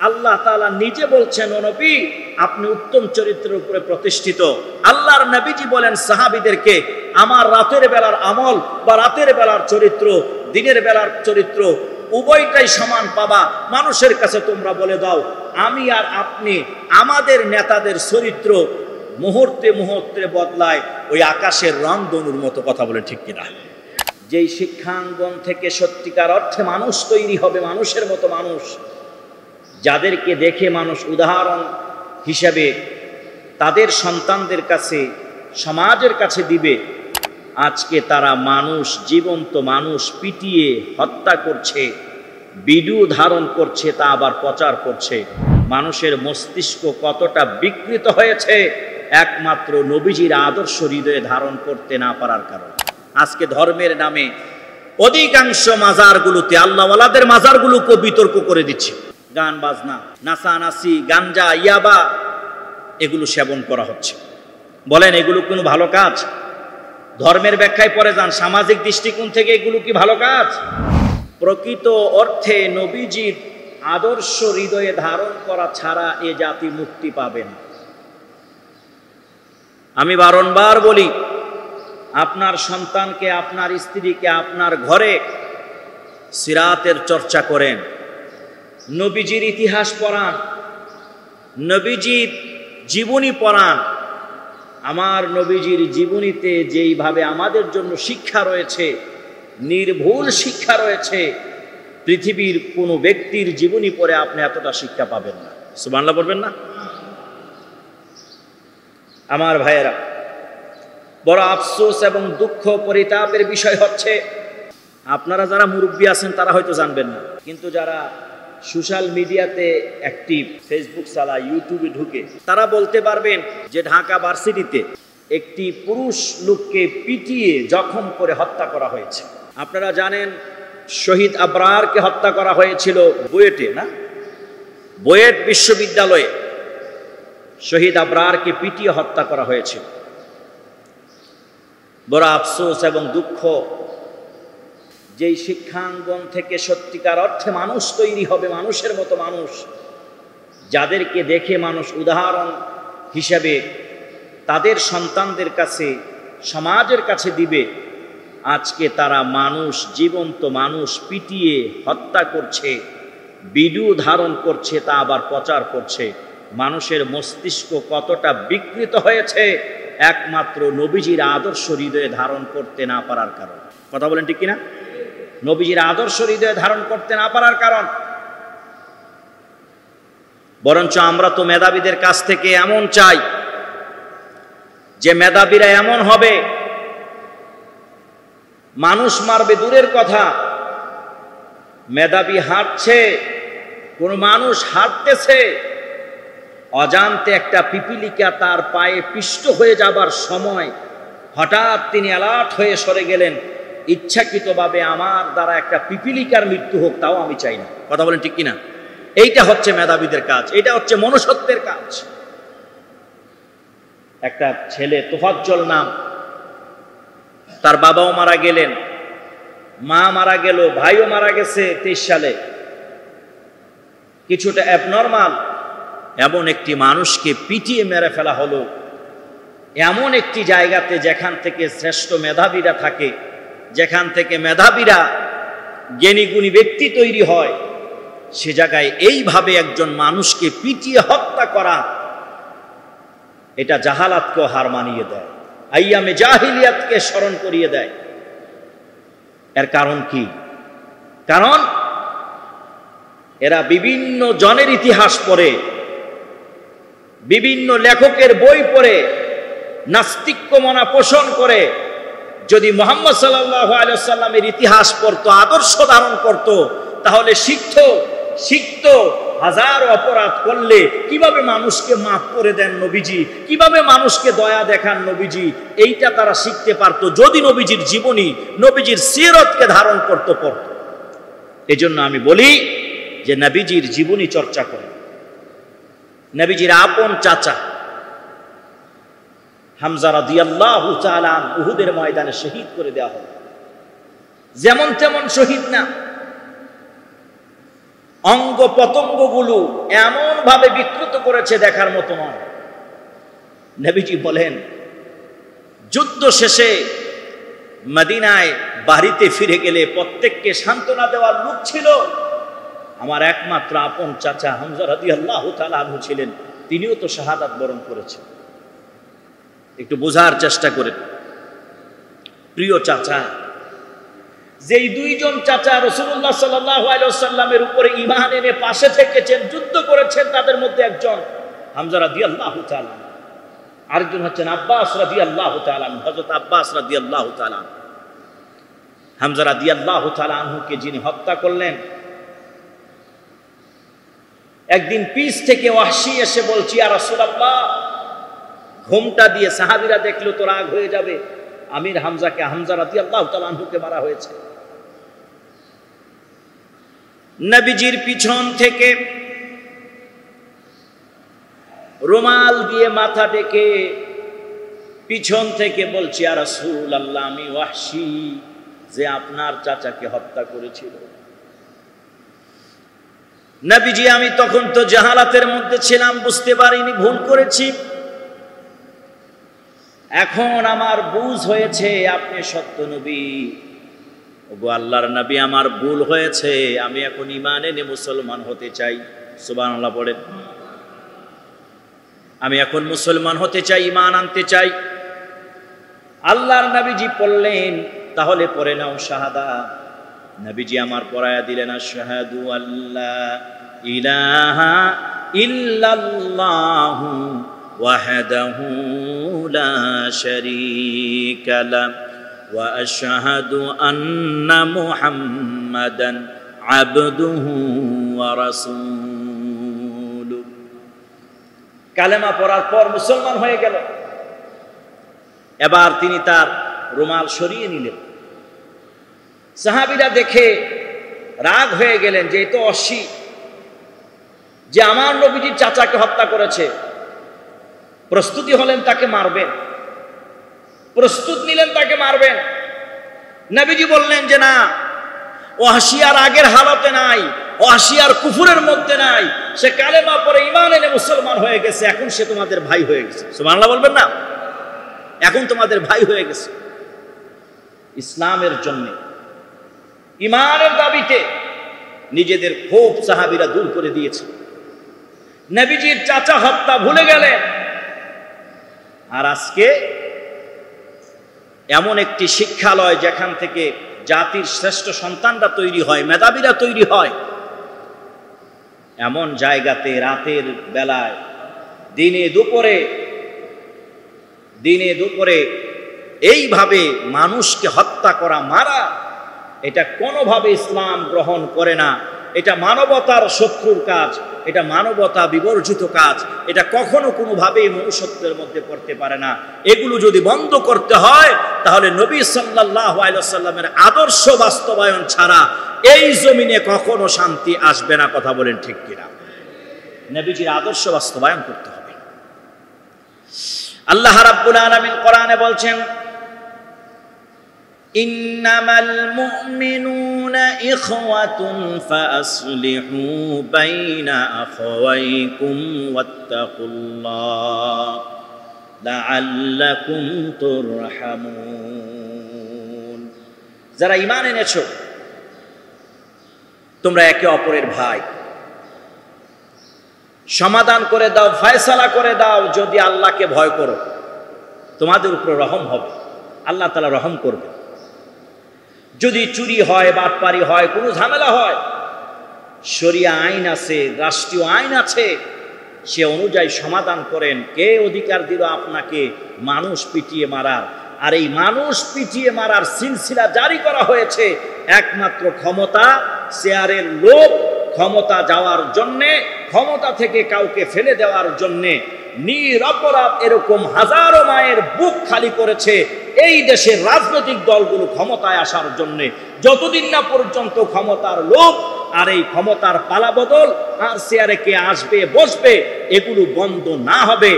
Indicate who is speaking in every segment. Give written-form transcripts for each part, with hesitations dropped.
Speaker 1: আল্লাহ তাআলা নিজে বলছেন, ও নবী আপনি উত্তম চরিত্রের উপরে প্রতিষ্ঠিত। আল্লাহর নবীজি বলেন সাহাবীদেরকে, আমার রাতের বেলার আমল বা রাতের বেলার চরিত্র, দিনের বেলার চরিত্র উভয়টাই সমান পাবা। মানুষের কাছে তোমরা বলে দাও, আমি আর আপনি আমাদের নেতাদের চরিত্র মুহূর্তে মুহূর্তে বদলায় ওই আকাশের রংধনুর মতো। কথা বলে ঠিক কিনা? যেই শিক্ষাঙ্গন থেকে সত্যিকার অর্থে মানুষ তৈরি হবে, মানুষের মতো মানুষ, যাদেরকে দেখে মানুষ উদাহরণ হিসেবে তাদের সন্তানদের কাছে, সমাজের কাছে দিবে, আজকে তারা মানুষ, জীবন্ত মানুষ পিটিয়ে হত্যা করছে, ভিডিও ধারণ করছে, তা আবার প্রচার করছে। মানুষের মস্তিষ্ক কতটা বিকৃত হয়েছে একমাত্র নবীজির আদর্শ হৃদয়ে ধারণ করতে না পারার কারণে। আজকে ধর্মের নামে অধিকাংশ মাজারগুলোতে, আল্লাহওয়ালাদের মাজারগুলোকে বিতর্ক করে দিচ্ছে। গান বাজনা, নাচানাচি, গাঞ্জা, ইয়াবা এগুলো সেবন করা হচ্ছে। বলেন এগুলো কোনো ভালো কাজ? ধর্মের ব্যাখ্যায় পড়ে যান, সামাজিক দৃষ্টিকোণ থেকে এগুলো কি ভালো কাজ? প্রকৃত অর্থে নবীজির আদর্শ হৃদয়ে ধারণ করা ছাড়া এ জাতি মুক্তি পাবে না। আমি বারংবার বলি, আপনার সন্তানকে, আপনার স্ত্রীকে আপনার ঘরে সিরাতের চর্চা করেন, নবীজির ইতিহাস পড়ান, নবীজির জীবনী পড়ান। আমার নবীজির জীবনীতে যেইভাবে আমাদের জন্য শিক্ষা রয়েছে, নির্ভুল শিক্ষা রয়েছে, পৃথিবীর কোনো ব্যক্তির জীবনী পড়ে আপনি এতটা শিক্ষা পাবেন না। সুবহানাল্লাহ বলবেন না? আমার ভাইয়েরা, বড় আফসোস এবং দুঃখ পরিতাপের বিষয় হচ্ছে, আপনারা যারা মুরব্বী আছেন তারা হয়তো জানবেন না, কিন্তু যারা সোশ্যাল মিডিয়াতে অ্যাক্টিভ, ফেসবুক চালায়, ইউটিউবে ঢুকে, তারা বলতে পারবেন যে ঢাকা ভার্সিটিতে একটি পুরুষ লোককে পিটিয়ে জখম করে হত্যা করা হয়েছে। আপনারা জানেন শহীদ আবরারকে হত্যা করা হয়েছিল বুয়েটে, না? বুয়েট বিশ্ববিদ্যালয়ে শহীদ আবরারকে পিটিয়ে হত্যা করা হয়েছিল। বড় আফসোস এবং দুঃখ, যেই শিক্ষাঙ্গন থেকে সত্যিকার অর্থে মানুষ তৈরি হবে, মানুষের মতো মানুষ, যাদেরকে দেখে মানুষ উদাহরণ হিসেবে তাদের সন্তানদের কাছে, সমাজের কাছে দিবে, আজকে তারা মানুষ, জীবন্ত মানুষ পিটিয়ে হত্যা করছে, ভিডিও ধারণ করছে, তা আবার প্রচার করছে। মানুষের মস্তিষ্ক কতটা বিকৃত হয়েছে একমাত্র নবীজির আদর্শ হৃদয়ে ধারণ করতে না পারার কারণ। কথা বলেন ঠিক কিনা? নবীজির আদর্শ হৃদয়ে ধারণ করতে না পারার কারণ। বরঞ্চ আমরা তো মেধাবীদের কাছ থেকে এমন চাই যে মেধাবীরা এমন হবে, মানুষ মারবে দূরের কথা, মেধাবী হাঁটছে, কোন মানুষ হাঁটতেছে, অজান্তে একটা পিপিলিকা তার পায়ে পিষ্ট হয়ে যাবার সময় হঠাৎ তিনি অ্যালার্ট হয়ে সরে গেলেন, ইচ্ছাকৃতভাবে আমার দ্বারা একটা পিপিলিকার মৃত্যু হোক, তাও আমি চাই না। কথা বলেন ঠিক কিনা? এইটা হচ্ছে মেধাবীদের কাজ, এটা হচ্ছে মনুষ্যত্বের কাজ। একটা ছেলে তোফাজ্জল নাম, তার বাবাও মারা গেলেন, মা মারা গেল, ভাইও মারা গেছে 23 সালে। কিছুটা অ্যাবনর্মাল, এমন একটি মানুষকে পিটিয়ে মেরে ফেলা হলো এমন একটি জায়গাতে যেখান থেকে শ্রেষ্ঠ মেধাবীরা থাকে, যেখান থেকে মেধাবীরা জ্ঞানী গুণী ব্যক্তি তৈরি হয়, সে জায়গায় এইভাবে একজন মানুষকে পিটিয়ে হত্যা করা, এটা জাহালাতকেও হার মানিয়ে দেয়, আইয়ামে জাহিলিয়াতকে স্মরণ করিয়ে দেয়। এর কারণ কি? কারণ এরা বিভিন্ন জনের ইতিহাস পড়ে, বিভিন্ন লেখকের বই পড়ে নাস্তিক্য মনা পোষণ করে। যদি মুহাম্মদ সাল্লাল্লাহু আলাইহি ওয়াসাল্লামের ইতিহাস পড়তো, আদর্শ ধারণ করত, তাহলে শিখত হাজার অপরাধ করলে কিভাবে মানুষকে মাফ করে দেন নবীজি, কিভাবে মানুষকে দয়া দেখান নবীজি, এইটা তারা শিখতে পারতো যদি নবীজির জীবনী, নবীজির সিরতকে ধারণ করতে পারত। এজন্য আমি বলি যে নবীজির জীবনী চর্চা করে। নবীজির আপন চাচা হামজা রাদিয়াল্লাহু তাআলা উহুদের ময়দানে শহীদ করে দেওয়া হলো। যেমন তেমন শহীদ না, অঙ্গ পতঙ্গগুলো এমন ভাবে বিকৃত করেছে দেখার মতো নয়। নবীজি বলেন, যুদ্ধ শেষে মদিনায় বাড়িতে ফিরে গেলে প্রত্যেককে সান্ত্বনা দেওয়ার লোক ছিল। আমার একমাত্র আপন চাচা হামজা রাদিয়াল্লাহু তাআলা আনহু ছিলেন, তিনিও তো শাহাদাত বরণ করেছেন। একটু বোঝার চেষ্টা করেন, প্রিয় চাচা, যেই দুইজন চাচা রাসূলুল্লাহ সাল্লাল্লাহু আলাইহি ওয়াসাল্লামের উপরে ঈমান এনে পাশে থেকেছেন, যুদ্ধ করেছেন, তাদের মধ্যে একজন হামজা রাদিয়াল্লাহু তাআলা, আরেকজন হচ্ছেন আব্বাস রাদিয়াল্লাহু তাআলা, হযরত আব্বাস রাদিয়াল্লাহু তাআলা। হামজা রাদিয়াল্লাহু তাআলা আনহুকে যিনি হত্যা করলেন, একদিন পিছ থেকে ওয়াহশী এসে বলছি, ইয়া রাসূলুল্লাহ, ঘোমটা দিয়ে সাহাবীরা দেখলো তো রাগ হয়ে যাবে, আমির হামজাকে, হামজা রাদিয়াল্লাহু তাআলা আনহুকে মারা হয়েছে। নবীজির পিছন থেকে রুমাল দিয়ে মাথা ঢেকে পিছন থেকে বলছি, ইয়া রাসূলুল্লাহ, আমি ওয়াহশী যে আপনার চাচাকে হত্যা করেছিল। নবীজি, আমি তখন তো জাহালাতের মধ্যে ছিলাম, বুঝতে পারিনি, ভুল করেছি। এখন আমার বুঝ হয়েছে আপনি সত্য নবী। ওগো আল্লাহর নবী, আমার ভুল হয়েছে, আমি এখন ঈমান এনে মুসলমান হতে চাই। সুবহানাল্লাহ পড়েন। আমি এখন মুসলমান হতে চাই, ঈমান আনতে চাই। আল্লাহর নবীজি বললেন, তাহলে পড়ে নাও শাহাদাত। নবীজি আমার পড়ায়া দিলেন, আশহাদু আল্লা ইলাহা ইল্লাল্লাহু ওয়াহদাহু লা শারীকা লাহু ওয়া আশহাদু আন্না মুহাম্মাদান আবদুহু ওয়া রাসূলুহু। কালেমা পড়ার পর মুসলমান হয়ে গেল। এবার তিনি তার রুমাল সরিয়ে নিলেন। সাহাবীরা দেখে রাগ হয়ে গেলেন যে এ তো অশ্বী, যে আমার নবীজির চাচাকে হত্যা করেছে। প্রস্তুতি হলেন তাকে মারবেন, প্রস্তুত নিলেন তাকে মারবেন। নবীজি বললেন যে না, ওয়াহশী আর আগের হালতে নাই, ওয়াহশী আর কুফরের মধ্যে নাই, সে কালেমা পড়ে ঈমান এনে মুসলমান হয়ে গেছে, এখন সে তোমাদের ভাই হয়ে গেছে। সুবহানাল্লাহ বলবেন না? এখন তোমাদের ভাই হয়ে গেছে। ইসলামের জন্য, ঈমানের দাবিতে নিজেদের ক্ষোভ সাহাবীরা দূর করে দিয়েছে। নবীজির চাচা হত্যা ভুলে গেলেন। আর আজকে এমন একটি শিক্ষালয় যেখান থেকে জাতির শ্রেষ্ঠ সন্তানরা তৈরি হয়, মেধাবীরা তৈরি হয়, এমন জায়গাতে রাতের বেলায় দিনে দুপুরে এইভাবে মানুষকে হত্যা করা, মারা, এটা কোনোভাবে ইসলাম গ্রহণ করে না। এটা মানবতার শত্রুর কাজ, এটা মানবতা বিবর্জিত কাজ, এটা কখনো কোনোভাবেই মনুষ্যত্বের মধ্যে পড়তে পারে না। এগুলো যদি বন্ধ করতে হয়, তাহলে নবী সাল্লাল্লাহু আলাইহি ওয়াসাল্লামের আদর্শ বাস্তবায়ন ছাড়া এই জমিনে কখনো শান্তি আসবে না। কথা বলেন ঠিক কিনা? নবীজির আদর্শ বাস্তবায়ন করতে হবে। আল্লাহ রাব্বুল আলামিন কোরআনে বলছেন, ইন্নামাল মুমিনুনা ইখওয়াতুন ফাআসলিহু বাইনা আখাওয়াইকুম ওয়াত্তাকুল্লাহ লাআল্লাকুম তুরহামুন। যারা ঈমান এনেছো, তোমরা একে অপরের ভাই, সমাধান করে দাও, ফয়সালা করে দাও। যদি আল্লাহকে ভয় করো, তোমাদের উপর রহম হবে, আল্লাহ তাআলা রহম করবে। যদি চুরি হয়, বাটপারি হয়, কোনো ঝামেলা হয়, শরিয়া আইন আছে, রাষ্ট্রীয় আইন আছে, সে অনুযায়ী সমাধান করেন। কে অধিকার দিল আপনাকে মানুষ পিটিয়ে মারার? আর এই মানুষ পিটিয়ে মারার সিলসিলা জারি করা হয়েছে একমাত্র ক্ষমতা, শেয়ারের লোভ, ক্ষমতা যাওয়ার জন্যে, ক্ষমতা থেকে কাউকে ফেলে দেওয়ার জন্যে। নিরপরাধ এরকম হাজারো মায়ের বুক খালি করেছে এই দেশের রাজনৈতিক দলগুলো ক্ষমতায় আসার জন্যে। যতদিন না পর্যন্ত ক্ষমতার লোভ আর এই ক্ষমতার পালাবদল আর শেয়ারে কে আসবে বসবে, এগুলো বন্ধ না হবে,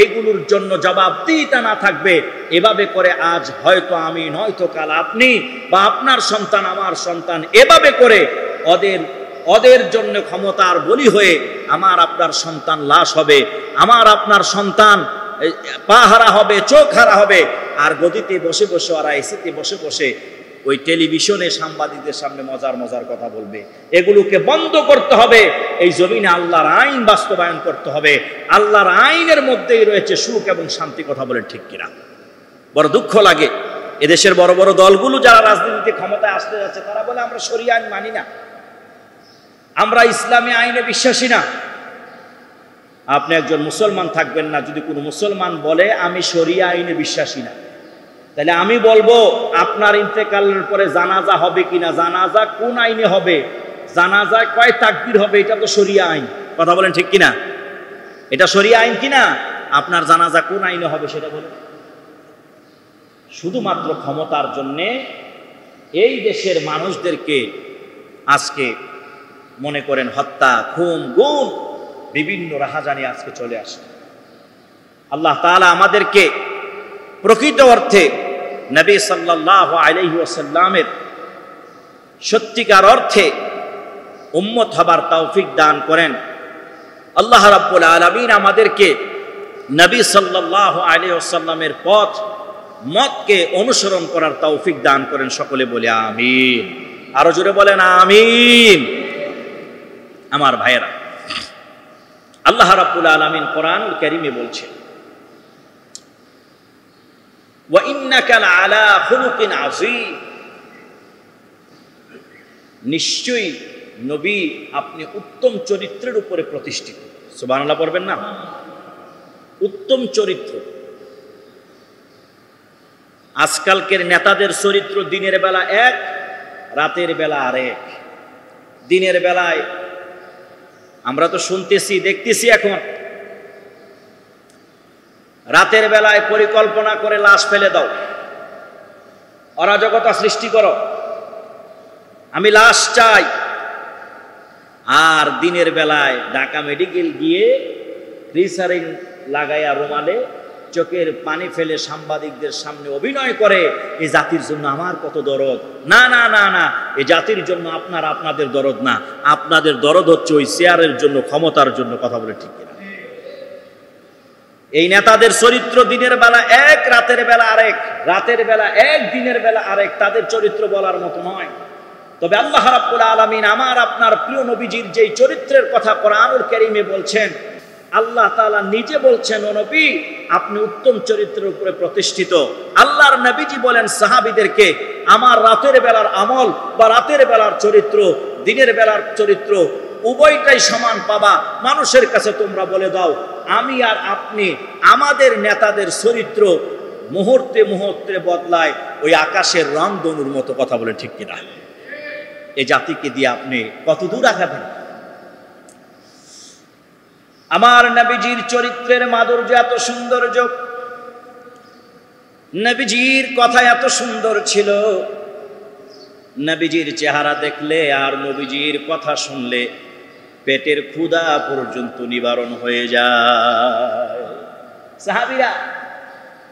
Speaker 1: এগুলোর জন্য জবাবদিহিতা না থাকবে, এভাবে করে আজ হয়তো আমি, নয়তো কাল আপনি, বা আপনার সন্তান, আমার সন্তান, এভাবে করে ওদের জন্য ক্ষমতার বলি হয়ে আমার আপনার সন্তান লাশ হবে, আমার আপনার সন্তান পা হারা হবে, চোখ হারা হবে। আর গদিতে বসে বসে ওরা এসিতে বসে বসে ওই টেলিভিশনে সাংবাদিকদের সামনে মজার মজার কথা বলবে। এগুলোকে বন্ধ করতে হবে। এই জমিনে আল্লাহর আইন বাস্তবায়ন করতে হবে। আল্লাহর আইনের মধ্যেই রয়েছে সুখ এবং শান্তি। কথা বলেন ঠিক কিনা? বড় দুঃখ লাগে এদেশের বড় বড় দলগুলো যারা রাজনীতিতে ক্ষমতায় আসতে যাচ্ছে তারা বলে আমরা শরিয়া আইন মানি না, আমরা ইসলামী আইনে বিশ্বাসী না। আপনি একজন মুসলমান থাকবেন না, যদি কোনো মুসলমান বলে আমি শরিয়া আইনে বিশ্বাসী না, তাহলে আমি বলবো আপনার ইন্তেকালের পরে জানাজা হবে কিনা, জানাজা কোন আইনে হবে, জানাজায় কয় তাকবীর হবে, এটা তো শরিয়া আইন। কথা বলেন ঠিক কিনা? এটা শরিয়া আইন কিনা? আপনার জানাজা কোন আইনে হবে সেটা বলেন। শুধুমাত্র ক্ষমতার জন্যে এই দেশের মানুষদেরকে আজকে মনে করেন হত্যা, খুন, গুম, বিভিন্ন রাহাজানি আজকে চলে আসে। আল্লাহ তাআলা আমাদেরকে প্রকৃত অর্থে নবী সাল্লাল্লাহু আলাইহি ওয়াসাল্লামের সত্যিকার অর্থে উম্মত হবার তৌফিক দান করেন। আল্লাহ রাব্বুল আলামিন আমাদেরকে নবী সাল্লাল্লাহু আলাইহি ওয়াসাল্লামের পথ মতকে অনুসরণ করার তৌফিক দান করেন। সকলে বলে আমিন। আরো জোরে বলেন আমিন। আমার ভাইয়েরা, আল্লাহ রাব্বুল আলামিন কোরআনুল কারীমে বলছেন ওয়া ইন্নাকা লাআলা খুলুকিন আযীম, নিশ্চয়ই নবী আপনি উত্তম চরিত্রের উপরে প্রতিষ্ঠিত। সুবহানাল্লাহ পড়বেন না? উত্তম চরিত্র। আজকালকের নেতাদের চরিত্র দিনের বেলা এক, রাতের বেলা আরেক। দিনের বেলায় আমরা তো শুনতেছি দেখতেছি, এখন রাতের বেলায় পরিকল্পনা করে লাশ ফেলে দাও, অরাজকতা সৃষ্টি করো, আমি লাশ চাই। আর দিনের বেলায় ঢাকা মেডিকেল গিয়ে রিসারিং লাগাইয়া রুমালে চোখের পানি ফেলে সাংবাদিকদের সামনে অভিনয় করে এই জাতির জন্য আমার কত দরদ। না না না না, এই জাতির জন্য আপনাদের দরদ না, আপনাদের দরদ হচ্ছে ওই চেয়ারের জন্য, ক্ষমতার জন্য। কথা বলে ঠিক কিনা? এই নেতাদের চরিত্র দিনের বেলা এক, রাতের বেলা আরেক, রাতের বেলা এক, দিনের বেলা আরেক। তাদের চরিত্র বলার মতো নয়। তবে আল্লাহ রাব্বুল আলামিন আমার আপনার প্রিয় নবীজির যেই চরিত্রের কথা কোরআনুল কারীমে বলছেন, আল্লাহ তাআলা নিজে বলছেন ও নবী আপনি উত্তম চরিত্রের উপরে প্রতিষ্ঠিত। আল্লাহর নবীজি বলেন সাহাবীদেরকে আমার রাতের বেলার আমল বা রাতের বেলার চরিত্র, দিনের বেলার চরিত্র উভয়টাই সমান পাবা। মানুষের কাছে তোমরা বলে দাও আমি আর আপনি আমাদের নেতাদের চরিত্র মুহূর্তে মুহূর্তে বদলায় ওই আকাশের রংধনুর মতো। কথা বলে ঠিক কিনা? এই জাতিকে দিয়ে আপনি কত দূর আগাবেন? আমার নবীজির চরিত্রের মাধুর্য এত সৌন্দর্য, নবীজির কথা এত সুন্দর ছিল, নবীজির চেহারা দেখলে আর নবীজির কথা শুনলে পেটের ক্ষুধা পর্যন্ত নিবারণ হয়ে যায়। সাহাবীরা,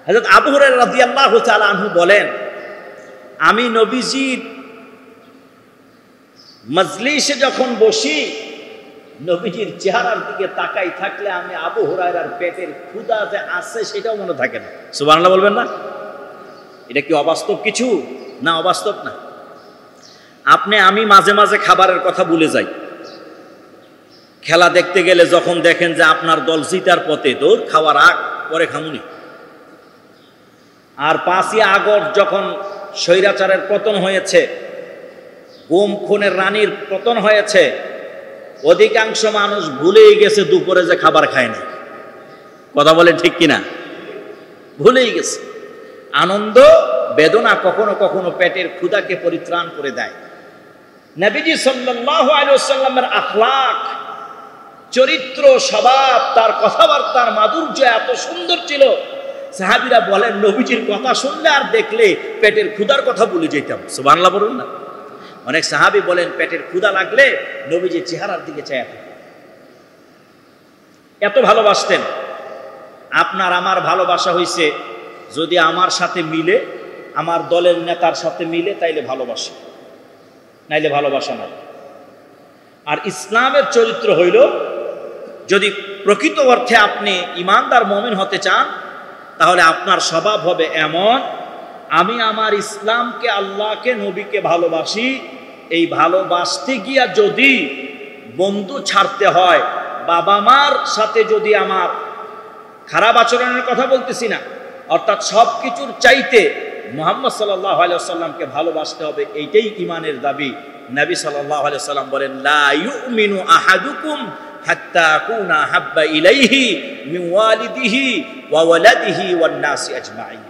Speaker 1: হযরত আবু হুরায়রা রাদিয়াল্লাহু তাআলা আনহু বলেন আমি নবীজির মজলিসে যখন বসি নবীজির চেহারার দিকে তাকাই থাকলে আমি আবু হুরায়রার পেটের ক্ষুধা যে আছে সেটাও মনে থাকে না। সুবহানাল্লাহ বলবেন না? এটা কি অবাস্তব কিছু? না, অবাস্তব না। আমি মাঝে মাঝে খাবারের কথা ভুলে যাই। খেলা দেখতে গেলে যখন দেখেন যে আপনার দল জিতার পথে, দৌড় খাওয়ার আগ পরে খামুনি। আর 5ই আগস্ট যখন স্বৈরাচারের পতন হয়েছে, গুম খুনের রানীর পতন হয়েছে, অধিকাংশ মানুষ ভুলেই গেছে দুপুরে যে খাবার খায় না। কথা বলে ঠিক কিনা? ভুলেই গেছে। আনন্দ বেদনা কখনো কখনো পেটের ক্ষুধাকে পরিত্রাণ করে দেয়। নবীজি সাল্লাল্লাহু আলাইহি ওয়াসাল্লামের আখলাক, চরিত্র, স্বভাব, তার কথাবার্তার মাধুর্য এত সুন্দর ছিল, সাহাবীরা বলেন নবীজির কথা শুনলে আর দেখলে পেটের ক্ষুধার কথা ভুলে যেতাম। সুবহানাল্লাহ বলুন না? অনেক সাহাবী বলেন পেটের ক্ষুধা লাগলে নবীজির চেহারার দিকে চাইয়া থাকতেন, এত ভালোবাসতেন। আপনার আমার ভালোবাসা হইছে যদি আমার সাথে মিলে, আমার দলের নেতার সাথে মিলে, তাইলে ভালোবাসা, নাইলে ভালোবাসা নাই। আর ইসলামের চরিত্র হইল, যদি প্রকৃত অর্থে আপনি ইমানদার মুমিন হতে চান, তাহলে আপনার স্বভাব হবে এমন, আমি আমার ইসলামকে, আল্লাহকে, নবীকে ভালোবাসি। এই ভালোবাসতে গিয়া যদি বন্ধু ছাড়তে হয়, বাবা মার সাথে যদি আমার খারাপ আচরণের কথা বলতেছি না, অর্থাৎ সব কিছুর চাইতে মুহাম্মদ সাল্লাল্লাহু আলাইহি ওয়াসাল্লামকে ভালোবাসতে হবে, এইটাই ইমানের দাবি। নবী সাল্লাল্লাহু আলাইহি ওয়াসাল্লাম বলেন, লা ইউমিনু আহাদুকুম হাত্তা আকুনা হাব্বা ইলাইহি মিন ওয়ালিদিহি ওয়া ওয়ালাদিহি ওয়ান নাসি আজমাইন।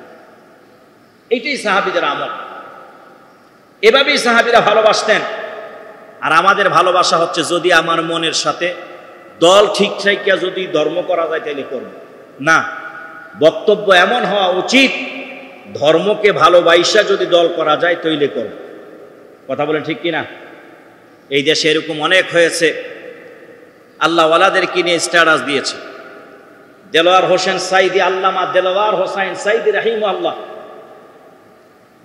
Speaker 1: এইটাই সাহাবীদের আমল। এভাবেই সাহাবীরা ভালোবাসতেন। আর আমাদের ভালোবাসা হচ্ছে, যদি আমার মনের সাথে দল ঠিক রাখিয়া যদি ধর্ম করা যায় তাহলে করব না। বক্তব্য এমন হওয়া উচিত, ধর্মকে ভালোবাসা যদি দল করা যায় তৈলে করব। কথা বলেন ঠিক কিনা? এই দেশে এরকম অনেক হয়েছে। আল্লাহ ওয়ালাদেরকে নিয়ে স্ট্যাটাস দিয়েছে। দেলোয়ার হোসেন সাইদি, আল্লামা দেলোয়ার হোসেন সাইদি রাহিমাহুল্লাহ,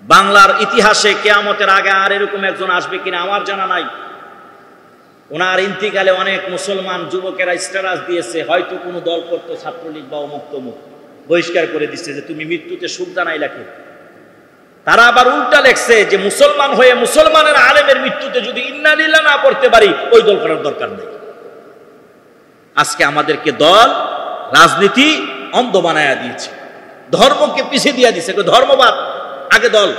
Speaker 1: বাংলার ইতিহাসে কিয়ামতের আগে আর এরকম একজন আসবে কিনা আমার জানা নাই। ওনার ইন্তিকালে অনেক মুসলমান যুবকেরা স্ট্যাটাস দিয়েছে, হয়তো কোনো দল করতো, ছাত্রলীগ বা অমুক তমুক, বহিষ্কার করে দিচ্ছে যে তুমি মৃত্যুতে সুখ জানাই লেখো। তারা আবার উল্টা লেখছে যে মুসলমান হয়ে মুসলমানের আলেমের মৃত্যুতে যদি ইন্না লিল্লাহ না পড়তে পারি, ওই দল করার দরকার নেই। আজকে আমাদেরকে দল, রাজনীতি অন্ধ বানায়া দিয়েছে, ধর্মকে পিছিয়ে দিয়ে দিয়েছে। ধর্মবাদ আগে দল।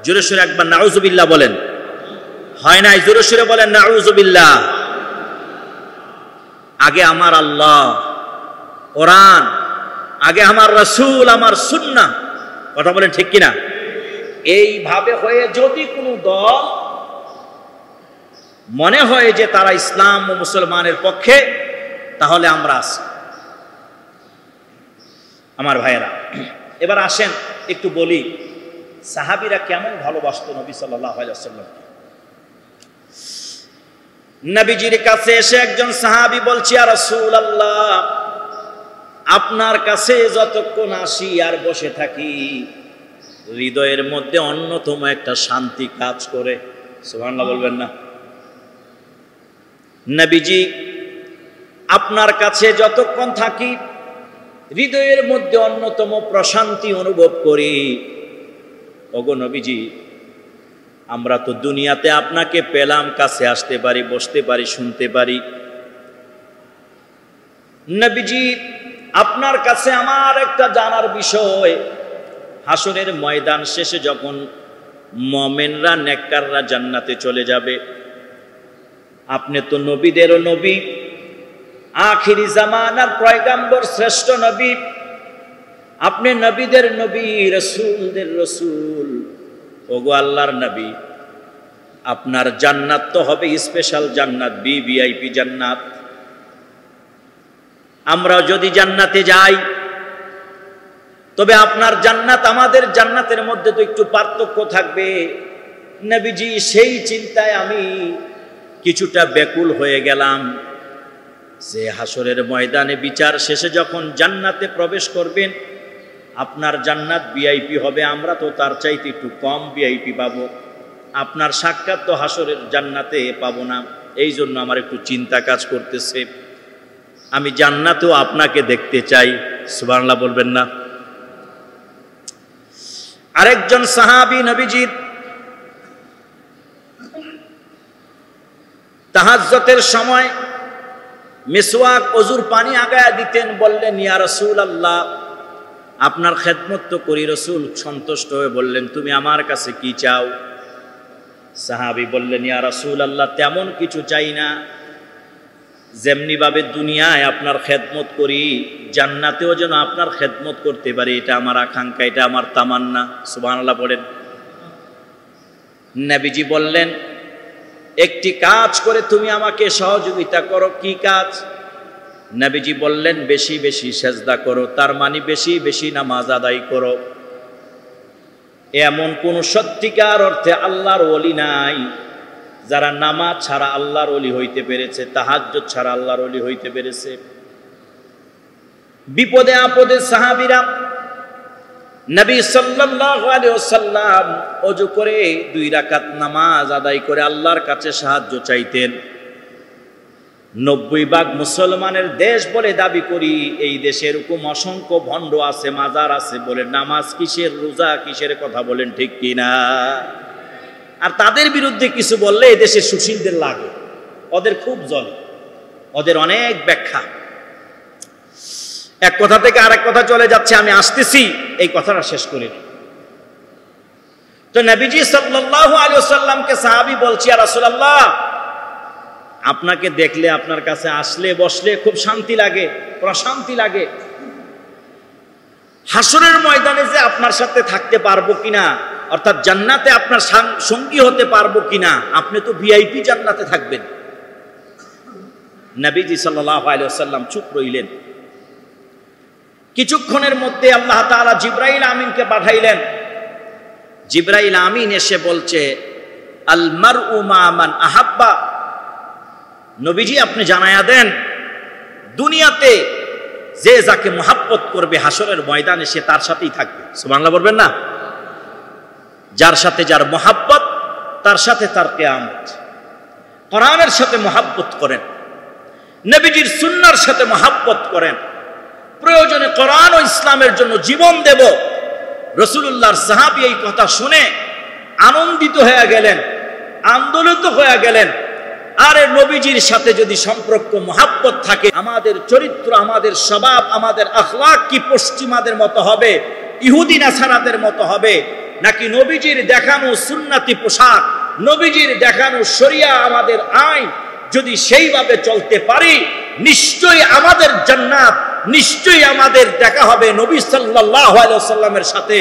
Speaker 1: জোরে সোরে একবার নাউজুবিল্লাহ বলেন। হয় নাই? জোরে সোরে বলেন নাউজুবিল্লাহ। আগে আমার আল্লাহ, কোরআন, আগে আমার রাসূল, আমার সুন্নাহ। কথা বলেন ঠিক কিনা? এইভাবে হয়ে যদি কোনো দল মনে হয় যে তারা ইসলাম ও মুসলমানের পক্ষে, তাহলে আমরা আছি। আমার ভাইয়েরা, এবার আসেন একটু বলি, সাহাবীরা কেমন ভালোবাসতো নবী সাল্লাল্লাহু আলাইহি ওয়াসাল্লাম। নবীজির কাছে এসে একজন সাহাবী বলছে, ইয়া রাসূলুল্লাহ, আপনার কাছে যতক্ষণ আসি আর বসে থাকি, হৃদয়ের মধ্যে অন্যতম একটা শান্তি কাজ করে। সুবহানাল্লাহ বলবেন না? নবীজি, আপনার কাছে যতক্ষণ থাকি, হৃদয়ের মধ্যে অন্যতম প্রশান্তি অনুভব করি। ওগো নবীজি, আমরা তো দুনিয়াতে আপনাকে পেলাম, কাছে আসতে পারি, বসতে পারি, শুনতে পারি। নবীজি, আপনার কাছে আমার একটা জানার বিষয়, হাসরের ময়দান শেষে যখন মুমিনরা, নেককাররা জান্নাতে চলে যাবে, আপনি তো নবীদেরও নবী, আখিরি জামানার পয়গম্বর, শ্রেষ্ঠ নবী, আপনি নবীদের নবী, রাসূলদের রাসূল। ওগো আল্লাহর নবী, আপনার জান্নাত তো হবে স্পেশাল জান্নাত, ভিভিআইপি জান্নাত। আমরা যদি জান্নাতে যাই, তবে আপনার জান্নাত আমাদের জান্নাতের মধ্যে তো একটু পার্থক্য থাকবে। নবীজি, সেই চিন্তায় আমি কিছুটা ব্যাকুল হয়ে গেলাম যে হাসরের ময়দানে বিচার শেষে যখন জান্নাতে প্রবেশ করবেন, আপনার জান্নাত ভিআইপি হবে, আমরা তো তার চাইতে একটু কম ভিআইপি পাবো। আপনার সাক্ষাৎ তো হাসরের জান্নাতে পাবো না। এই জন্য আমার একটু চিন্তা কাজ করতেছে। আমি জান্নাতেও আপনাকে দেখতে চাই। সুবহানাল্লাহ বলবেন না? আরেকজন সাহাবী নবীজির তাহাজ্জুদের সময় মিসওয়াক, ওযুর পানি আগায়া দিতেন। বললেন, ইয়া রাসূলুল্লাহ, আপনার খেদমত তো করি। রাসূল সন্তুষ্ট হয়ে বললেন, তুমি আমার কাছে কি চাও? সাহাবী বললেন, ইয়া রাসূলুল্লাহ, তেমন কিছু চাই না। যেমনি ভাবে দুনিয়ায় আপনার খেদমত করি, জান্নাতেও যেন আপনার খেদমত করতে পারি, এটা আমার আকাঙ্ক্ষা, এটা আমার তামান্না। সুবহানাল্লাহ বলেন। নবীজি বললেন, একটি কাজ করে তুমি আমাকে সহযোগিতা করো। কি কাজ? নবীজি বললেন, বেশি বেশি সেজদা করো, তার মানে বেশি বেশি নামাজ আদায় করো। এমন কোন সত্যিকার অর্থে আল্লাহর ওলি নাই যারা নামাজ ছাড়া আল্লাহর ওলি হইতে পেরেছে, তাহাজ্জুদ ছাড়া আল্লাহর ওলি হইতে পেরেছে। বিপদে আপদে সাহাবীরা নবী সাল্লাল্লাহু আলাইহি ওয়াসাল্লাম ওযু করে 2 রাকাত নামাজ আদায় করে আল্লাহর কাছে সাহায্য চাইতেন। 90 ভাগ মুসলমানের দেশ বলে দাবি করি, এই দেশে এরকম অসংখ্য ভণ্ড আছে, মাজার আছে, বলে নামাজ কিসের, রোজা কিসের, কথা বলেন ঠিক কিনা? আর তাদের বিরুদ্ধে কিছু বললে এই দেশের সুশীলদের লাগে, ওদের খুব জ্বলে, ওদের অনেক ব্যাখ্যা। এক কথা থেকে আরেক কথা চলে যাচ্ছে, আমি আসতেছি এই কথাটা শেষ করি। তো নবীজি সাল্লাল্লাহু আলাইহি ওয়াসাল্লামকে সাহাবী বলছি, ইয়া রাসূলুল্লাহ, আপনাকে দেখলে, আপনার কাছে আসলে বসলে খুব শান্তি লাগে, প্রশান্তি লাগে। হাসরের ময়দানে যে আপনার সাথে থাকতে পারবো কিনা, অর্থাৎ জান্নাতে আপনার সঙ্গী হতে পারবো কিনা, আপনি তো ভিআইপি জান্নাতে থাকবেন। নবীজি সাল্লাল্লাহু আলাইহি ওয়াসাল্লাম চুপ রইলেন। কিছুক্ষণের মধ্যে আল্লাহ তাআলা জিবরাইল আমিনকে পাঠাইলেন। জিবরাইল আমিন এসে বলছে, আল মারউ মা মান আহাব্বা, নবীজি আপনি জানায়া দেন, দুনিয়াতে যে যাকে মহাব্বত করবে হাসরের ময়দানে সে তার সাথেই থাকবে। সুবহানাল্লাহ বলবেন না? যার সাথে যার মহাব্বত, তার সাথে তার কিয়ামত। কোরআনের সাথে মহাব্বত করেন, নবীজির সুন্নাহর সাথে মহাব্বত করেন, প্রয়োজনে কোরআন ও ইসলামের জন্য জীবন দেব। রাসূলুল্লাহর সাহাবী এই কথা শুনে আনন্দিত হয়ে গেলেন, আন্দোলিত হয়ে গেলেন। আরে নবীজির সাথে যদি সম্পর্ক মহাব্বত থাকে, আমাদের চরিত্র, আমাদের স্বভাব, আমাদের আখলাক কি পশ্চিমাদের মতো হবে, ইহুদি নাসারাদের মতো হবে, নাকি নবীজির দেখানো সুন্নাতি পোশাক, নবীজির দেখানো শরিয়া আমাদের আইন যদি সেইভাবে চলতে পারি, নিশ্চয়ই আমাদের জান্নাত, নিশ্চয়ই আমাদের দেখা হবে নবী সাল্লাল্লাহু আলাইহি ওয়াসাল্লামের সাথে।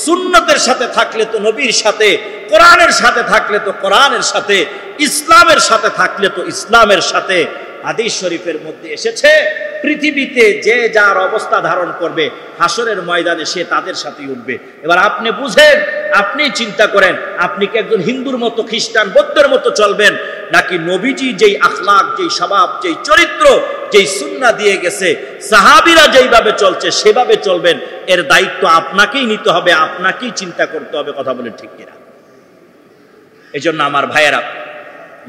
Speaker 1: সুন্নতের সাথে থাকলে তো নবীর সাথে, কোরআনের সাথে থাকলে তো কোরআনের সাথে, ইসলামের সাথে থাকলে তো ইসলামের সাথে। হাদিস শরীফের মধ্যে এসেছে, পৃথিবীতে যে যার অবস্থা ধারণ করবে, হাসরের ময়দানে সে তাদের সাথেই উঠবে। এবার আপনি বুঝেন, আপনি চিন্তা করেন, আপনি কি একজন হিন্দুর মতো, খ্রিস্টান, বৌদ্ধের মতো চলবেন, নাকি নবীজি যেই আখলাক, যেই স্বভাব, যেই চরিত্র, যেই সুন্নাহ দিয়ে গেছে, সাহাবীরা যেইভাবে চলছে সেভাবে চলবেন? এর দায়িত্ব আপনাকেই নিতে হবে, আপনাকেই চিন্তা করতে হবে। কথা বলেন ঠিক কিনা? এই জন্য আমার ভাইয়েরা,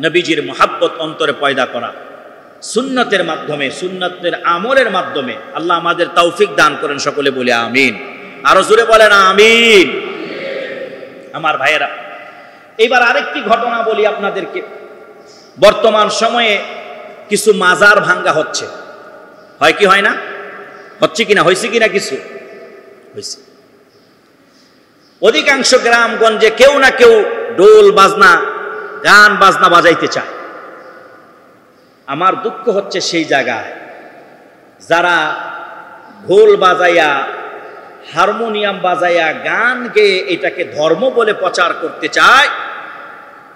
Speaker 1: নবীজির মহাব্বত অন্তরে পয়দা করা, সুন্নতের মাধ্যমে, সুন্নতের আমলের মাধ্যমে আল্লাহ আমাদের তৌফিক দান করেন। সকলে বলে আমিন। আরো জোরে বলেন আমিন। আমার ভাইয়েরা, এইবার আরেকটি ঘটনা বলি আপনাদেরকে। বর্তমান সময়ে কিছু মাজার ভাঙ্গা হচ্ছে, হয় কি হয় না? হচ্ছে কিনা, হয়েছে কিনা? কিছু হয়েছে। অধিকাংশ গ্রামগঞ্জে কেউ না কেউ ডোল বাজনা, গান বাজনা বাজাইতে চায়। আমার দুঃখ হচ্ছে সেই জায়গায় যারা ঢোল বাজাইয়া, হারমোনিয়াম বাজাইয়া, গান গেয়ে এটাকে ধর্ম বলে প্রচার করতে চায়,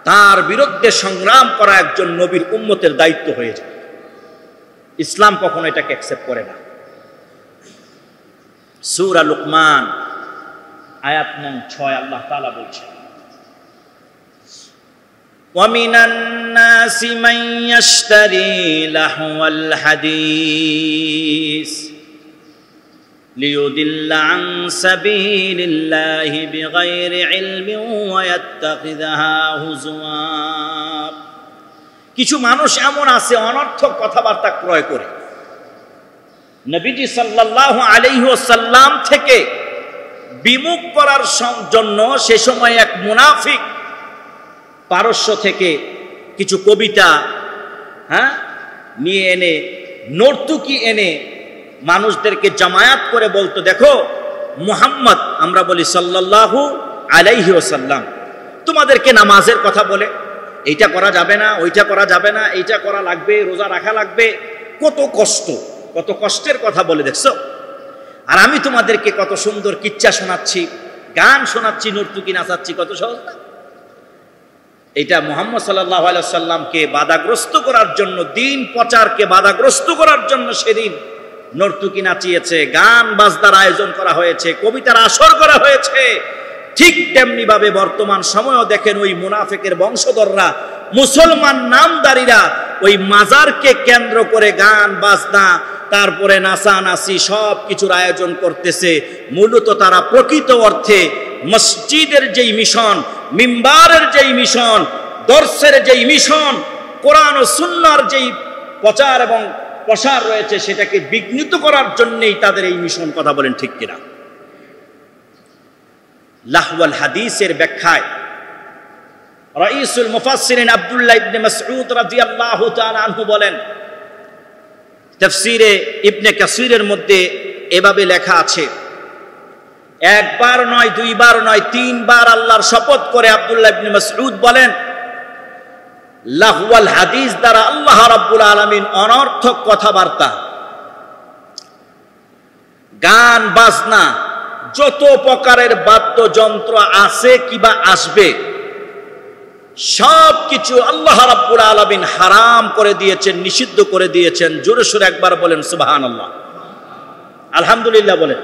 Speaker 1: তার বিরুদ্ধে সংগ্রাম করা একজন নবীর উম্মতের দায়িত্ব হয়ে যায়। ইসলাম কখনো এটাকে অ্যাকসেপ্ট করে না। সূরা লুকমান আয়াত নং 6 আল্লাহ তাআলা বলছেন, وَمِنَ النَّاسِ مَن يَشْتَرِي لَهْوَ الْحَدِيثِ لِيُضِلَّ عَن سَبِيلِ اللَّهِ بِغَيْرِ عِلْمٍ وَيَتَّخِذَهَا هُزُوًا। কিছু মানুষ এমন আছে অনর্থক কথাবার্তা ক্রয় করে নবীজি সাল্লাল্লাহু আলাইহি ওয়াসাল্লাম থেকে বিমুখ করার জন্য। সে সময় এক মুনাফিক পারস্য থেকে কিছু কবিতা নিয়ে এনে, নর্তুকি এনে মানুষদেরকে জামায়াত করে বলতো, দেখো মুহাম্মদ, আমরা বলি সাল্লাল্লাহু আলাইহি ওয়াসাল্লাম, তোমাদেরকে নামাজের কথা বলে, এইটা করা যাবে না, ওইটা করা যাবে না, এইটা করা লাগবে, রোজা রাখা লাগবে, কত কষ্ট, কত কষ্টের কথা বলে দেখছো। আর আমি তোমাদেরকে কত সুন্দর কিচ্ছা শোনাচ্ছি, গান শোনাচ্ছি, নর্তুকি নাচাচ্ছি, কত সহজ না? এটা মুহাম্মদ সাল্লাল্লাহু আলাইহি ওয়াসাল্লামকে বাধাগ্রস্ত করার জন্য, দিন প্রচারকে বাধাগ্রস্ত করার জন্য সেদিন নর্তুকি নাচিয়েছে, গান বাজনার আয়োজন করা হয়েছে, কবিতার আসর করা হয়েছে। ঠিক তেমনি ভাবে বর্তমান সময়ও দেখেন ওই মুনাফিকের বংশধররা, মুসলমান নামদারীরা ওই মাজারকে কেন্দ্র করে গান বাজনা, তারপরে নাচানাচি সব কিছুর আয়োজন করতেছে। মূলত তারা প্রকৃত অর্থে মসজিদের যেই মিশন, মিম্বারের যেই মিশন, দর্শের যেই মিশন, কোরআন ও সুন্নাহর যেই প্রচার এবং প্রসার রয়েছে সেটাকে বিঘ্নিত করার জন্যই তাদের এই মিশন। কথা বলেন ঠিক কিনা? লাহওয়াল হাদিসের ব্যাখ্যায় রাইসুল মুফাসসিরিন আব্দুল্লাহ ইবনে মাসউদ রাদিয়াল্লাহু তাআলা আনহু বলেন, তাফসীরে ইবনে কাসিরের মধ্যে এভাবে লেখা আছে, একবার নয়, দুইবার নয়, তিনবার আল্লাহর শপথ করে আব্দুল্লাহ ইবনে মাসউদ বলেন, লাহওয়াল হাদিস দ্বারা আল্লাহ রাব্বুল আলামিন অনর্থক কথাবার্তা, গান বাজনা, যত প্রকারের বাদ্যযন্ত্র আছে কিবা আসবে সব কিছু আল্লাহ রাব্বুল আলামিন হারাম করে দিয়েছেন, নিষিদ্ধ করে দিয়েছেন। জোরে সোরে একবার বলেন সুবহানাল্লাহ, আলহামদুলিল্লাহ বলেন।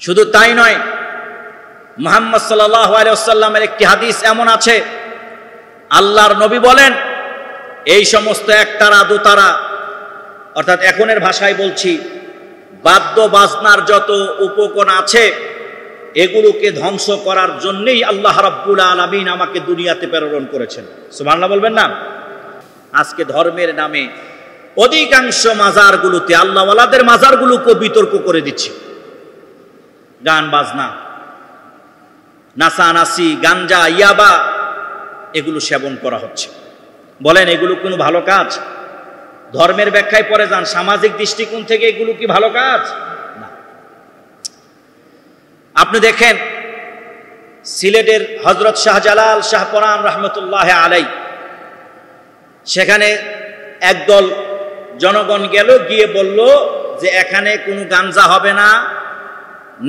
Speaker 1: শুধু তাই নয়, মুহাম্মদ সাল্লাল্লাহু আলাইহি ওয়াসাল্লামের একটি হাদিস এমন আছে, আল্লাহর নবী বলেন, এই সমস্ত একতারা দোতারা, অর্থাৎ এখনের ভাষায় বলছি, বাদ্য বাজনার যত উপকরণ আছে এগুলোকে ধ্বংস করার জন্যই আল্লাহ রাব্বুল আলামিন আমাকে দুনিয়াতে প্রেরণ করেছেন। সুবহানাল্লাহ বলবেন না? আজকে ধর্মের নামে অধিকাংশ মাজারগুলোতে, আল্লাহওয়ালাদের মাজারগুলোকে বিতর্ক করে দিচ্ছে। গান বাজনা, নাচানাচি, গাঞ্জা, ইয়াবা এগুলো সেবন করা হচ্ছে। বলেন এগুলো কোনো ভালো কাজ? ধর্মের ব্যাখ্যায় পরে যান, সামাজিক দৃষ্টিকোণ থেকে এগুলো কি ভালো কাজ? না। আপনি দেখেন সিলেটের হযরত শাহজালাল শাহপরান রহমতুল্লাহ আলাই, সেখানে একদল জনগণ গেল, গিয়ে বলল যে এখানে কোনো গাঞ্জা হবে না,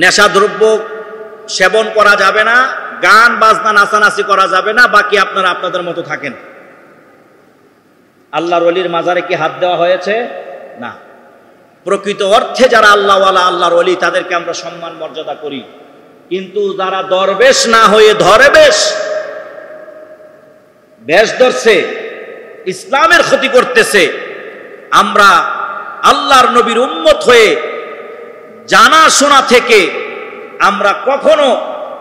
Speaker 1: নেশাদ্রব্য সেবন করা যাবে না, গান বাজনা নাচানাচি করা যাবে না, বাকি আপনারা আপনাদের মতো থাকেন। আল্লাহর ওলির মাজারে কি হাত দেওয়া হয়েছে? না। প্রকৃত অর্থে যারা আল্লাহওয়ালা, আল্লাহর ওলি, তাদেরকে আমরা সম্মান মর্যাদা করি, কিন্তু যারা দরবেশ না হয়ে ধরবেশ, বেশ ধরছে, ইসলামের ক্ষতি করতেছে, আমরা আল্লাহর নবীর উম্মত হয়ে জানা শোনা থেকে আমরা কখনো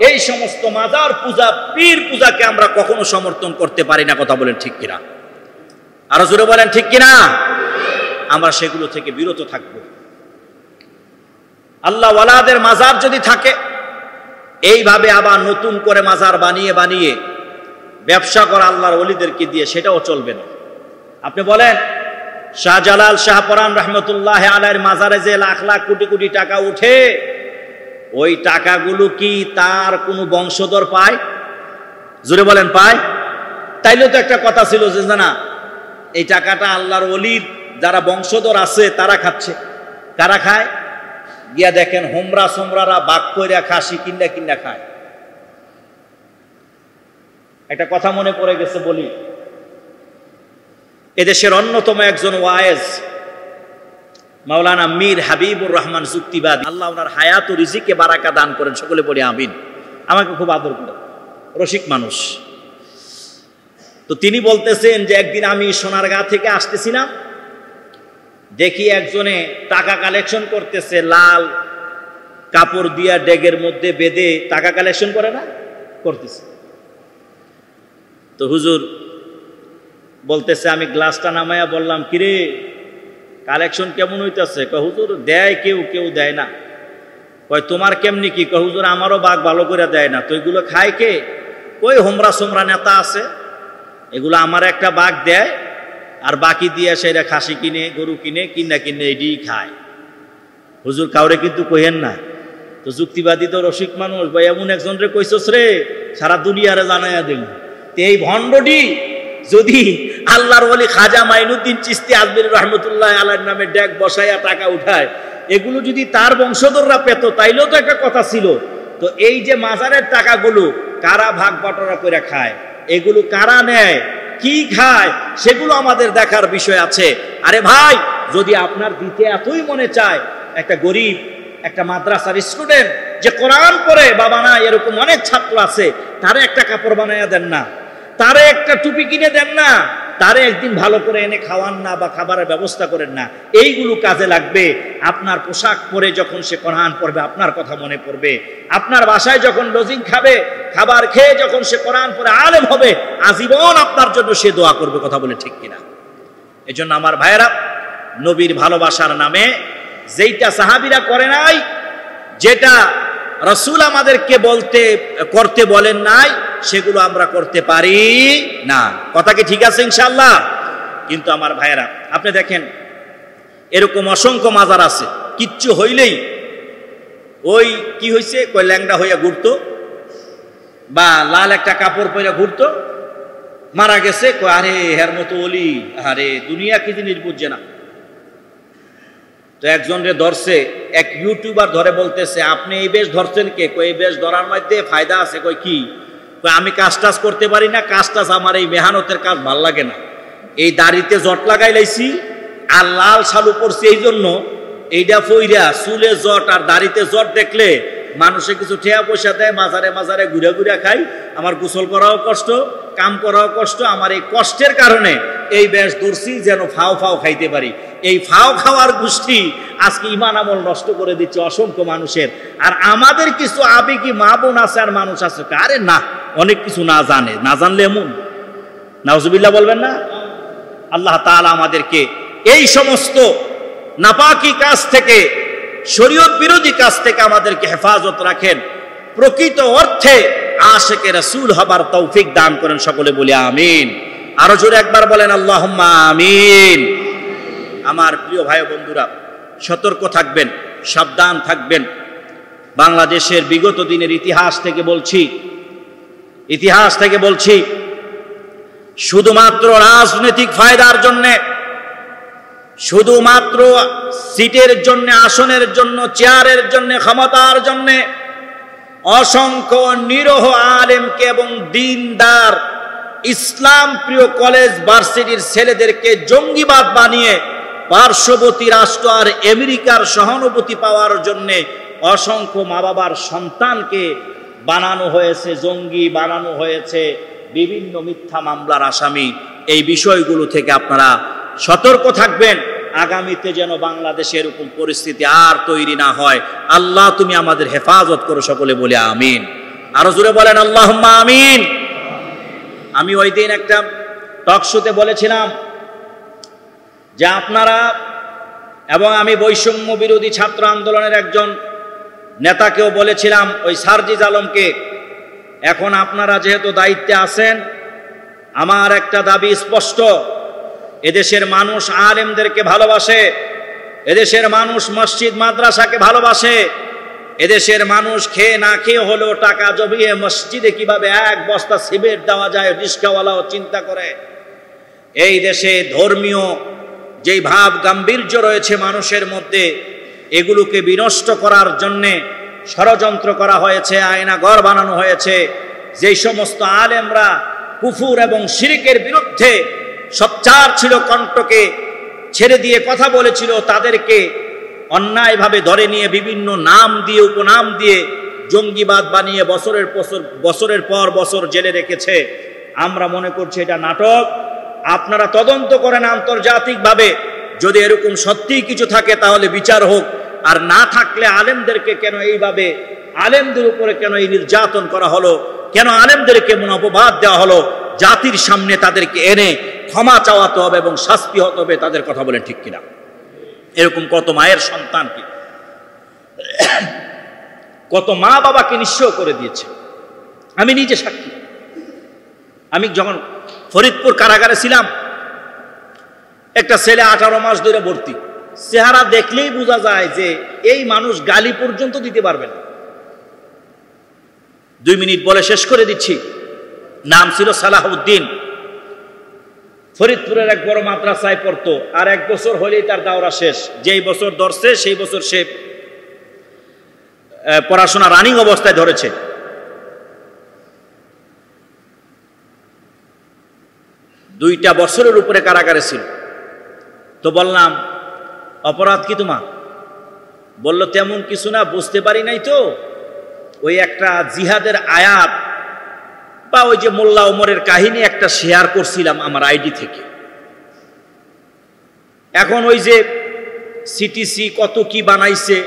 Speaker 1: এই সমস্ত মাজার পূজা, পীর পূজাকে আমরা কখনো সমর্থন করতে পারি না। কথা বলেন ঠিক কিনা? আরো জোরে বলেন ঠিক কিনা? আমরা সেগুলো থেকে বিরত থাকব। আল্লাহ ওয়ালাদের মাজার যদি থাকে, এইভাবে আবার নতুন করে মাজার বানিয়ে বানিয়ে ব্যবসা করা আল্লাহর ওলিদেরকে দিয়ে, সেটাও চলবে না। আপনি বলেন শাহজালাল শাহপরান রহমতুল্লাহ আলাইহির মাজারে যে লাখ লাখ কোটি কোটি টাকা উঠে, ওই টাকাগুলো কি তার কোনো বংশধর পায়? জোরে বলেন পায়? তাইলে তো একটা কথা ছিল যে না, এই টাকাটা আল্লাহর ওলির যারা বংশধর আছে তারা খাচ্ছে। কারা খায়? গিয়া দেখেন হোমরা সোমরারা বাক কইরা খাসি কিন্না কিন্না খায়। একটা কথা মনে পড়ে গেছে বলি, এদেশের অন্যতম একজন ওয়ায়েজ মাওলানা মীর হাবিবুর রহমান যুক্তিবাদী, আল্লাহ ওনার হায়াত ও রিজিকে বারাকা দান করেন, সকলে বলি আমিন। আমাকে খুব আদর করে, রসিক মানুষ। তো তিনি বলতেছেন যে একদিন আমি সোনারগাঁ থেকে আসতেছিলাম, দেখি একজনে টাকা কালেকশন করতেছে, লাল কাপড় দিয়া ডেগের মধ্যে বেঁধে টাকা কালেকশন করে না, করতেছে। তো হুজুর বলতেছে, আমি গ্লাসটা নামাইয়া বললাম, কিরে কালেকশন কেমন হইতেছে? হুজুর দেয় কেউ, কেউ দেয় না। কয় তোমার কেমনি কি? হুজুর আমারও বাঘ ভালো করে দেয় না। তো এগুলো খায় কে? ওই হোমরা সোমরা নেতা আছে, এগুলো আমার একটা বাঘ দেয়, আর বাকি দিয়ে সেটা খাসি কিনে, গরু কিনে, কিনা কিনে এটিই খায়। হুজুর কাউরে কিন্তু কইেন না। তো যুক্তিবাদী তো রসিক মানুষ, ভাই এমন একজন রে কইছস রে, সারা দুনিয়ারে জানাইয়া দিল। এই ভণ্ডটি যদি আল্লাহর ওলি খাজা মাইনুদ্দিন চিশতি আজমির রহমতুল্লাহ আলাইহির নামে ডেক বসাইয়া টাকা উঠায়, এগুলো যদি তার বংশধররা পেত তাইলেও তো একটা কথা ছিল। তো এই যে মাজারের টাকাগুলো কারা ভাগ বাটোয়ারা করে খায়, এগুলো কারা নেয়, কি খায়, সেগুলো আমাদের দেখার বিষয় আছে। আরে ভাই, যদি আপনার দিতে এতই মনে চায়, একটা গরিব, একটা মাদ্রাসার স্টুডেন্ট যে কোরআন পড়ে বাবা না, এরকম অনেক ছাত্র আছে, তারে একটা কাপড় বানাইয়া দেন না, তারে একটা টুপি কিনে দেন না, তারে একদিন ভালো করে এনে খাওয়ান না বা খাবারের ব্যবস্থা করেন না, এইগুলো কাজে লাগবে। আপনার পোশাক পরে যখন সে কোরআন পড়বে আপনার কথা মনে পড়বে। আপনার বাসায় যখন লজিং খাবে, খাবার খেয়ে যখন সে কোরআন পড়ে আলেম হবে, আজীবন আপনার জন্য সে দোয়া করবে। কথা বলে ঠিক কিনা? এই জন্য আমার ভাইয়েরা, নবীর ভালোবাসার নামে যেইটা সাহাবীরা করে নাই, যেটা রাসূল আমাদেরকে করতে বলেন নাই, সেগুলো আমরা করতে পারি না। কথা কি ঠিক আছে ইনশাআল্লাহ? কিন্তু আমার ভাইয়েরা, আপনি দেখেন এরকম অসংখ্য মাজার আছে, কিচ্ছু হইলেই ওই কি হয়েছে কই ল্যাংড়া হইয়া ঘুরতো বা লাল একটা কাপড় পরে ঘুরতো, মারা গেছে কই আরে হের মতো ওলি, আরে দুনিয়া কি জিনিস বুঝছে না। তো একজন রে ধরছে, এক ইউটিউবার ধরে বলতেছে, আপনি এই বেশ ধরছেন কে? কই এই বেশ ধরার মধ্যে ফায়দা আছে। কই কি? কই আমি কাজ টাজ করতে পারি না, কাজ টাজ আমার এই মেহনতের কাজ ভাল লাগে না, এই দাড়িতে জট লাগাই লাইছি আর লাল শালু পরছি, এই জন্য এইটা ফইরা চুলে জট আর দাড়িতে জট দেখলে মানুষে কিছু ঠেয়া পয়সা দেয়, মাজারে মাজারে ঘুরে ঘুরে খাই, আমার গোসল করাও কষ্ট, কাম করাও কষ্ট, আমার এই কষ্টের কারণে এই বেশ ধরছি যেন ফাও ফাও খাইতে পারি। এই ফাও খাওয়ার গোষ্ঠী আজকে ইমান আমল নষ্ট করে দিচ্ছে অসংখ্য মানুষের। আর আমাদের কিছু আবেগী মা বোন আছে আর মানুষ আছে, আরে না, অনেক কিছু না জানে, না জানলে এমন। নাউজুবিল্লাহ বলবেন না? আল্লাহ তাআলা আমাদেরকে এই সমস্ত নাপাকি কাজ থেকে, শরীয়ত বিরোধী কাজ থেকে আমাদেরকে হেফাজত রাখেন, প্রকৃত অর্থে আশিকে রাসূল হবার তৌফিক দান করেন। সকলে বলি আমিন। আরো জোরে একবার বলেন আল্লাহুম্মা আমিন। আমার প্রিয় ভাই বন্ধুরা, সতর্ক থাকবেন, সাবধান থাকবেন। বাংলাদেশের বিগত দিনের ইতিহাস থেকে বলছি, শুধুমাত্র রাজনৈতিক ফায়দার জন্যে, শুধুমাত্র সিটের জন্য, আসনের জন্য, চেয়ারের জন্য, ক্ষমতার জন্য অসংখ্য নিরহ আলেমকে এবং দিনদার ইসলাম প্রিয় কলেজ ভার্সিটির ছেলেদেরকে জঙ্গিবাদ বানিয়ে পার্শ্ববর্তী রাষ্ট্র আর আমেরিকার সহানুভূতি পাওয়ার জন্য অসংখ্য মা বাবার সন্তানকে বানানো হয়েছে, জঙ্গি বানানো হয়েছে, বিভিন্ন মিথ্যা মামলার আসামি। এই বিষয়গুলো থেকে আপনারা সতর্ক থাকবেন, আগামীতে যেন বাংলাদেশে এরকম পরিস্থিতি আর তৈরি না হয়। আল্লাহ তুমি আমাদের হেফাজত করো। সকলে বলে আমিন। আরো জোরে বলেন আল্লাহুম্মা আমিন। আমি ওই দিন একটা টক শোতে বলেছিলাম যে আপনারা, এবং আমি বৈষম্য বিরোধী ছাত্র আন্দোলনের একজন নেতাকেও বলেছিলাম, ওই সারজিজ আলমকে, এখন আপনারা যেহেতু দায়িত্বে আছেন, আমার একটা দাবি স্পষ্ট, এদেশের মানুষ আলেমদেরকে ভালোবাসে, এদেশের মানুষ মসজিদ মাদ্রাসাকে ভালোবাসে, এদেশের মানুষ খেয়ে না খেয়ে হলেও টাকা জমিয়ে মসজিদে কিভাবে এক বস্তা সিমেন্ট দেওয়া যায় রিস্কাওয়ালাও চিন্তা করে। এই দেশে ধর্মীয় যেই ভাব গাম্ভীর্য রয়েছে মানুষের মধ্যে, এগুলোকে বিনষ্ট করার জন্যে ষড়যন্ত্র করা হয়েছে, আয়নাঘর বানানো হয়েছে। যেই সমস্ত আলেমরা কুফুর এবং শিরকের বিরুদ্ধে সোচ্চার ছিল, কণ্ঠকে ছেড়ে দিয়ে কথা বলেছিল, তাদেরকে অন্যায়ভাবে ধরে নিয়ে বিভিন্ন নাম দিয়ে, উপনাম দিয়ে জঙ্গিবাদ বানিয়ে বছরের পর বছর জেলে রেখেছে। আমরা মনে করছি এটা নাটক। আপনারা তদন্ত করেন আন্তর্জাতিকভাবে, যদি এরকম সত্যিই কিছু থাকে তাহলে বিচার হোক, আর না থাকলে আলেমদেরকে কেন এইভাবে, আলেমদের উপরে কেন এই নির্যাতন করা হলো, কেন আলেমদেরকে অপবাদ দেওয়া হলো, জাতির সামনে তাদেরকে এনে ক্ষমা চাওয়াতে হবে এবং শাস্তি হতে হবে। তাদের কথা বলেন ঠিক কিনা? এরকম কত মায়ের সন্তানকে, কত মা বাবাকে নিঃস্ব করে দিয়েছে। আমি নিজে সাক্ষী। আমি যখন ফরিদপুর কারাগারে ছিলাম, একটা ছেলে 18 মাস ধরে ভর্তি, চেহারা দেখলেই বোঝা যায় যে এই মানুষ গালি পর্যন্ত দিতে পারবে না। 2 মিনিট বলে শেষ করে দিচ্ছি। নাম ছিল সালাহউদ্দিন, ফরিদপুরের এক বড় মাদ্রাসায় পড়তো, আর 1 বছর হলেই তার দাওরা শেষ। যেই বছর ধরছে সেই বছর সে পড়াশোনা রানিং অবস্থায় ধরেছে। দুইটা বছরের উপরে কারাগারে ছিল। তো বললাম, অপরাধ কি তোমার? বলল, তেমন কিছু না, বুঝতে পারি নাই তো, ওই একটা জিহাদের আয়াত বা ওই যে মোল্লা ওমরের কাহিনী একটা শেয়ার করছিলাম আমার আইডি থেকে। এখন ওই যে সিটিসি কত কি বানাইছে,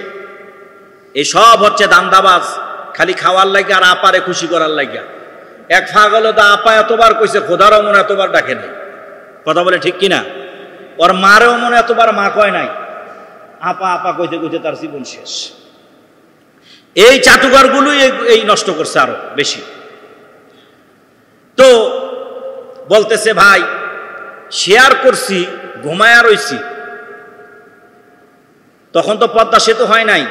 Speaker 1: এসব হচ্ছে দান্দাবাজ, খালি খাওয়ার লাগে আর আপারে খুশি করার লাগে। এক ফাগল তো আপা এতবার কইছে, খোদারও মনে এতবার ডাকে নাই। কথা বলে ঠিক কিনা? ওর মারেও মনে এতবার মা কয় নাই, আপা আপা কইতে কইতে তার জীবন শেষ। এই চাটুকারগুলোই এই নষ্ট করছে আরো বেশি। তো বলতেছে ভাই শেয়ার করছি, ঘুমায়া রইছি, তখন তো পদ্মা সেতু হয় নাই।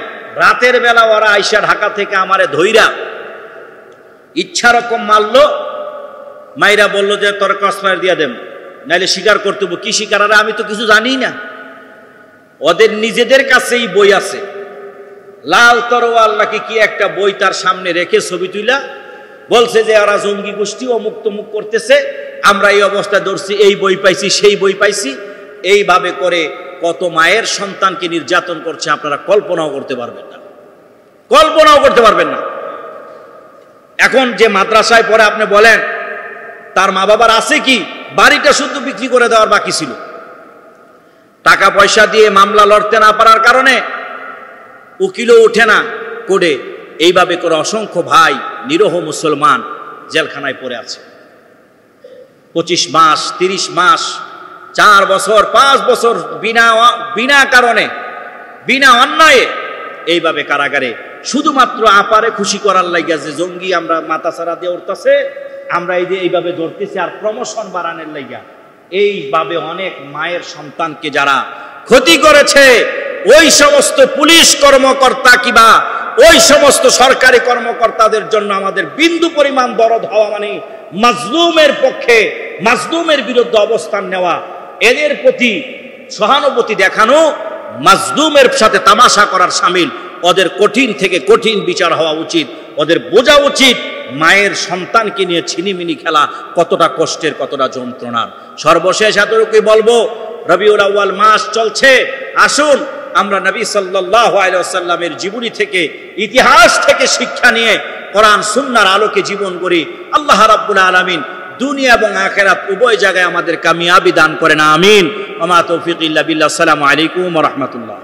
Speaker 1: রাতের বেলা ওরা আইসা ঢাকা থেকে আমারে ধইরা ইচ্ছা রকম মারলো, মাইরা বললো যে তোর ক্রসফায়ার দিয়া দেন, নাইলে স্বীকার করতে হবো। কি স্বীকার? আরে আমি তো কিছু জানি না। ওদের নিজেদের কাছেই বই আছে, লাল তরোয়াল নাকি কি একটা বই তার সামনে রেখে ছবি তুইলা বলছে যে ওরা জঙ্গি গোষ্ঠী অমুক তমুক করতেছে, আমরা এই অবস্থায় ধরছি, এই বই পাইছি, সেই বই পাইছি। এইভাবে করে কত মায়ের সন্তানকে নির্যাতন করছে আপনারা কল্পনাও করতে পারবেন না, কল্পনাও করতে পারবেন না। এখন যে মাদ্রাসায় পড়ে আপনি বলেন তার মা বাবার আছে কি? বাড়িটা শুধু বিক্রি করে দেওয়ার বাকি ছিল। টাকা পয়সা দিয়ে মামলা লড়তে না পারার কারণে উকিলও ওঠে না কোর্টে। এইভাবে করে অসংখ্য ভাই নিরহ মুসলমান জেলখানায় পড়ে আছে 25 মাস, 30 মাস, 4 বছর, 5 বছর বিনা কারণে, বিনা অন্যায়ে এইভাবে কারাগারে, শুধুমাত্র আপারে খুশি করার লাগিয়া যে জঙ্গি আমরা মাথা ছাড়া দিয়ে উঠতেছে, আমরা এই যে এইভাবে ধরতেছি আর প্রমোশন বাড়ানোর লাগিয়া। এইভাবে অনেক মায়ের সন্তানকে যারা ক্ষতি করেছে, ওই সমস্ত পুলিশ কর্মকর্তা কিংবা ওই সমস্ত সরকারি কর্মকর্তাদের জন্য আমাদের বিন্দু পরিমাণ দরদ হওয়া মানে মাজলুমের পক্ষে, মাজলুমের বিরুদ্ধে অবস্থান নেওয়া, এদের প্রতি সহানুভূতি দেখানো, মাজলুমের সাথে তামাশা করার শামিল। ওদের কঠিন থেকে কঠিন বিচার হওয়া উচিত। ওদের বোঝা উচিত মায়ের সন্তানকে নিয়ে ছিনিমিনি খেলা কতটা কষ্টের, কতটা যন্ত্রণার। সর্বশেষ এতটুকুই বলবো, রবিউল আউয়াল মাস চলছে, আসুন আমরা নবী সাল্লাল্লাহু আলাইহি ওয়াসাল্লামের জীবনী থেকে, ইতিহাস থেকে শিক্ষা নিয়ে কোরআন সুন্নাহর আলোকে জীবন করি। আল্লাহ রাব্বুল আলামিন দুনিয়া এবং আখিরাত উভয় জায়গায় আমাদের কামিয়াবি দান করেন, আমিন। ওয়া মা তৌফিক ইল্লা বিল্লাহ। আসসালামু আলাইকুম ওয়া রাহমাতুল্লাহ।